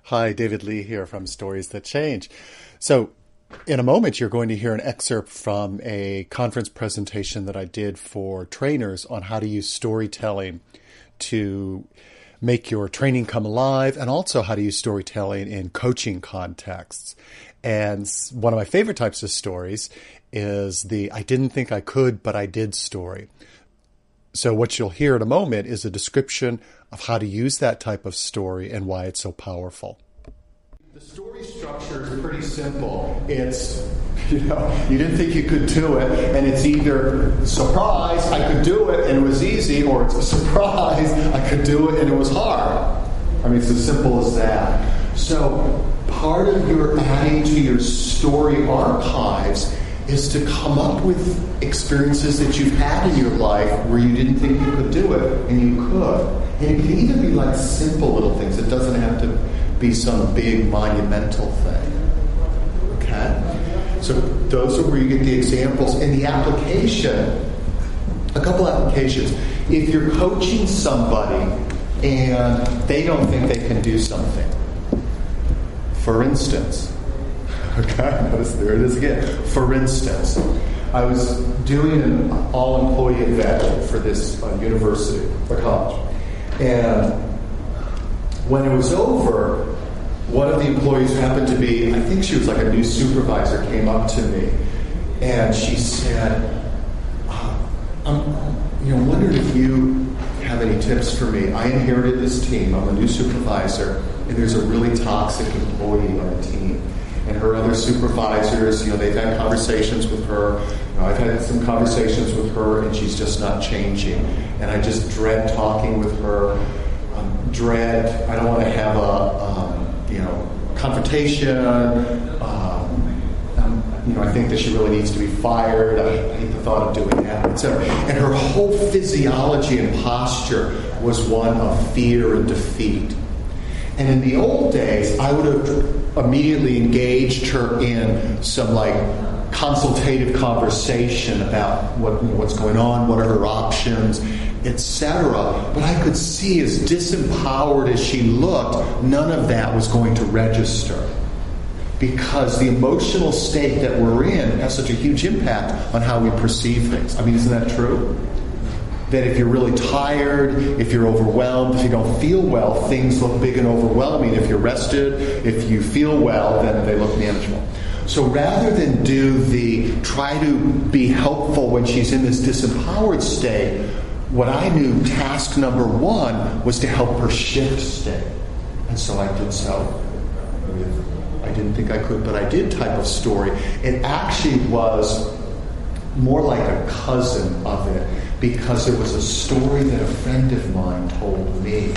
Hi, David Lee here from Stories That Change. So, in a moment, you're going to hear an excerpt from a conference presentation that I did for trainers on how to use storytelling to make your training come alive, and also how to use storytelling in coaching contexts. And one of my favorite types of stories is the I didn't think I could, but I did story. So what you'll hear in a moment is a description of how to use that type of story and why it's so powerful. The story structure is pretty simple. It's, you didn't think you could do it, and it's either surprise, I could do it and it was easy, or it's a surprise, I could do it and it was hard. I mean, it's as simple as that. So part of your adding to your story archives is to come up with experiences that you've had in your life where you didn't think you could do it, and you could. And it can even be like simple little things. It doesn't have to be some big monumental thing. Okay? So those are where you get the examples. And the application, a couple applications. If you're coaching somebody and they don't think they can do something, for instance, okay, notice there it is again. For instance, I was doing an all-employee event for this university or college. And when it was over, one of the employees who happened to be, I think she was like a new supervisor, came up to me. And she said, I'm wondering if you have any tips for me. I inherited this team. I'm a new supervisor. And there's a really toxic employee on the team. And her other supervisors, they've had conversations with her. I've had some conversations with her, and she's just not changing. And I just dread talking with her. I don't want to have a confrontation. I think that she really needs to be fired. I hate the thought of doing that, etc. And her whole physiology and posture was one of fear and defeat. And in the old days, I would have immediately engaged her in some consultative conversation about what's going on, what are her options, etc. But I could see, as disempowered as she looked, none of that was going to register. Because the emotional state that we're in has such a huge impact on how we perceive things. I mean, isn't that true? That if you're really tired, if you're overwhelmed, if you don't feel well, things look big and overwhelming. If you're rested, if you feel well, then they look manageable. So rather than try to be helpful when she's in this disempowered state, what I knew task number one was to help her shift state. And so I did so. I didn't think I could, but I did type of story. It actually was more like a cousin of it, because there was a story that a friend of mine told me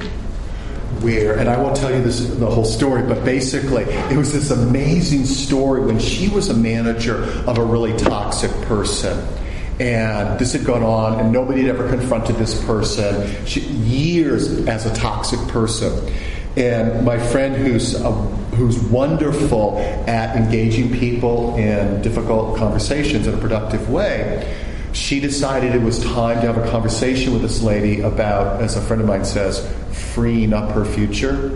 and I won't tell you the whole story, but basically it was this amazing story when she was a manager of a really toxic person. And this had gone on, and nobody had ever confronted this person. Years as a toxic person. And my friend, who's wonderful at engaging people in difficult conversations in a productive way, she decided it was time to have a conversation with this lady about, as a friend of mine says, freeing up her future.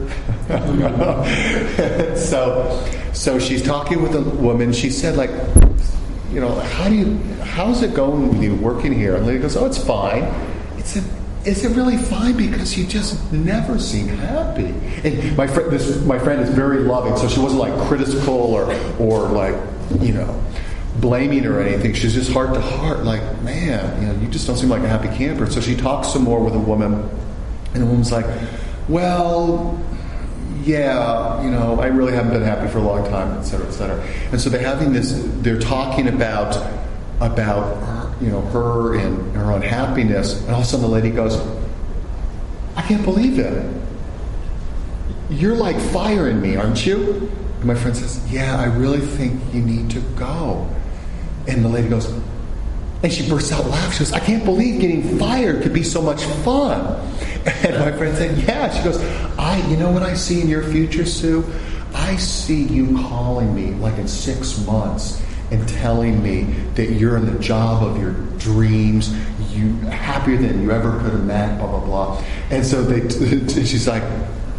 So she's talking with a woman. She said, how's it going with you working here? And the lady goes, oh, it's fine. Is it really fine? Because you just never seem happy. And my friend is very loving, so she wasn't critical or blaming her or anything. She's just heart to heart, man, you just don't seem like a happy camper. So she talks some more with a woman, and the woman's like, well, yeah, I really haven't been happy for a long time, et cetera, et cetera. And so they're talking about her and her unhappiness, and all of a sudden the lady goes, I can't believe it. You're like firing me, aren't you? And my friend says, yeah, I really think you need to go. And the lady goes, and she bursts out laughing. She goes, I can't believe getting fired could be so much fun. And my friend said, yeah. She goes, you know what I see in your future, Sue? I see you calling me in 6 months and telling me that you're in the job of your dreams, you happier than you ever could have met, blah, blah, blah. And so she's like,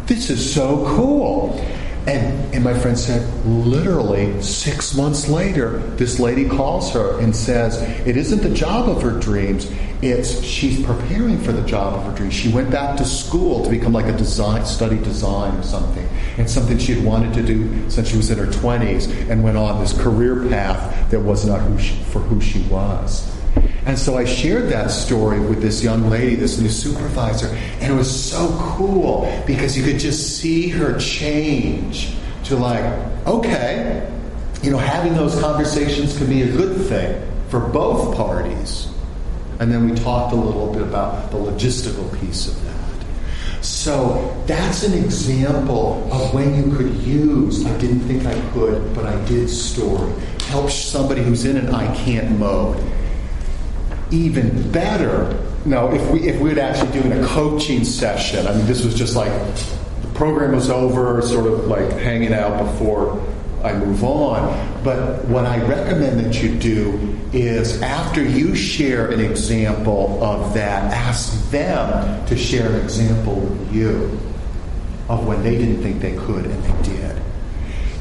this is so cool. And my friend said, literally 6 months later, this lady calls her and says, it isn't the job of her dreams, it's she's preparing for the job of her dreams. She went back to school to become like study design or something, and something she had wanted to do since she was in her 20s, and went on this career path that was not who she was. And so I shared that story with this young lady, this new supervisor, and it was so cool because you could just see her change to like, okay, having those conversations can be a good thing for both parties. And then we talked a little bit about the logistical piece of that. So that's an example of when you could use, I didn't think I could, but I did story. Help somebody who's in an I can't mode. Even better, now if we would actually do in a coaching session, I mean, this was just like the program was over, sort of like hanging out before I move on. But what I recommend that you do is after you share an example of that, ask them to share an example with you of when they didn't think they could and they did.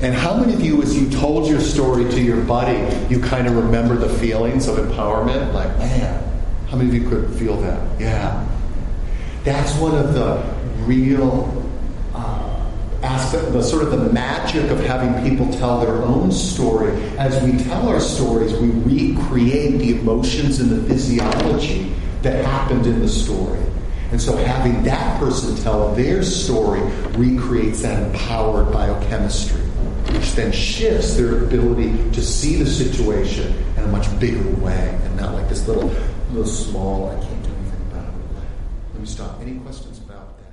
And how many of you, as you told your story to your buddy, you kind of remember the feelings of empowerment? Like, man, how many of you could feel that? Yeah. That's one of the real aspects, the sort of the magic of having people tell their own story. As we tell our stories, we recreate the emotions and the physiology that happened in the story. And so having that person tell their story recreates that empowered biochemistry, which then shifts their ability to see the situation in a much bigger way and not like this little small, I can't do anything about it. Let me stop. Any questions about that?